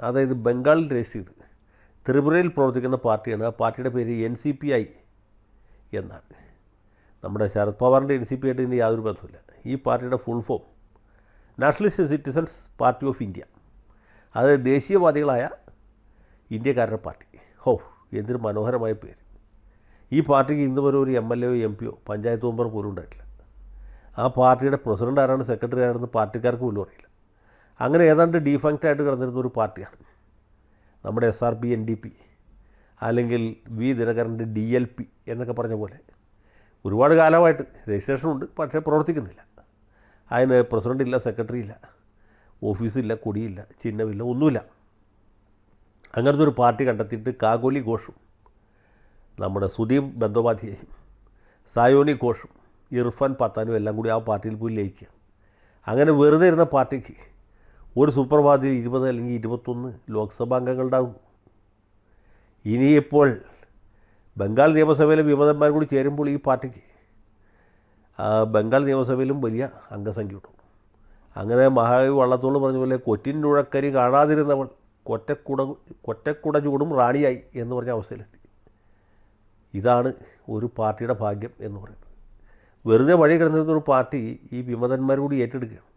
അതായത് ബംഗാളിൽ രജിസ്റ്റർ ചെയ്ത് ത്രിപുരയിൽ പ്രവർത്തിക്കുന്ന പാർട്ടിയാണ്. ആ പാർട്ടിയുടെ പേര് NCPI എന്നാണ്. നമ്മുടെ ശരത് പവാറിൻ്റെ NCPI ആയിട്ട് ഇതിന് യാതൊരു ബന്ധമില്ല. ഈ പാർട്ടിയുടെ full form nationalist citizens party of India. അത് ദേശീയവാദികളായ ഇന്ത്യക്കാരുടെ പാർട്ടി. എന്തൊരു മനോഹരമായ പേര്. ഈ പാർട്ടിക്ക് ഇന്ന് വരെ ഒരു MLA യോ MP യോ പഞ്ചായത്ത് മെമ്പർ പോലും ഉണ്ടായിട്ടില്ല. ആ പാർട്ടിയുടെ പ്രസിഡൻ്റ് ആരാണ്, സെക്രട്ടറി ആരാണെന്ന് പാർട്ടിക്കാർക്ക് പോലും അറിയില്ല. അങ്ങനെ ഏതാണ്ട് ഡീഫാക്റ്റായിട്ട് കിടന്നിരുന്ന ഒരു പാർട്ടിയാണ് നമ്മുടെ SRP NDP, അല്ലെങ്കിൽ V ദിനകരൻ്റെ DLP എന്നൊക്കെ പറഞ്ഞ പോലെ. ഒരുപാട് കാലമായിട്ട് രജിസ്ട്രേഷനുണ്ട്, പക്ഷേ പ്രവർത്തിക്കുന്നില്ല. അതിന് പ്രസിഡൻ്റ് ഇല്ല, സെക്രട്ടറി ഇല്ല, ഓഫീസില്ല, കൊടിയില്ല, ചിഹ്നമില്ല, ഒന്നുമില്ല. അങ്ങനത്തെ ഒരു പാർട്ടി കണ്ടെത്തിയിട്ട് കാകോലി ഘോഷും നമ്മുടെ സുദീപ് ബന്ദോപാധ്യായും സായോനി ഘോഷും ഇർഫാൻ പത്താനും എല്ലാം കൂടി ആ പാർട്ടിയിൽ പോയി ലയിക്കുകയാണ്. അങ്ങനെ വെറുതെ ഇരുന്ന പാർട്ടിക്ക് ഒരു സുപ്രഭാതത്തിൽ 20 അല്ലെങ്കിൽ 21 ലോക്സഭാംഗങ്ങളുണ്ടാകും. ഇനിയിപ്പോൾ ബംഗാൾ നിയമസഭയിലെ വിമതന്മാർ കൂടി ചേരുമ്പോൾ ഈ പാർട്ടിക്ക് ബംഗാൾ നിയമസഭയിലും വലിയ അംഗസംഖ്യ ഉണ്ടാവും. അങ്ങനെ മഹാകവി വള്ളത്തോൾ പറഞ്ഞ പോലെ കൊറ്റിൻ നുഴക്കരി കാണാതിരുന്നവൾ കൊറ്റക്കുട ചൂടും റാണിയായി എന്ന് പറഞ്ഞ അവസ്ഥയിലെത്തി. ഇതാണ് ഒരു പാർട്ടിയുടെ ഭാഗ്യം എന്ന് പറയുന്നത്. വെറുതെ വഴി കിടന്നിരുന്ന ഒരു പാർട്ടി ഈ വിമതന്മാർ കൂടി ഏറ്റെടുക്കുകയാണ്.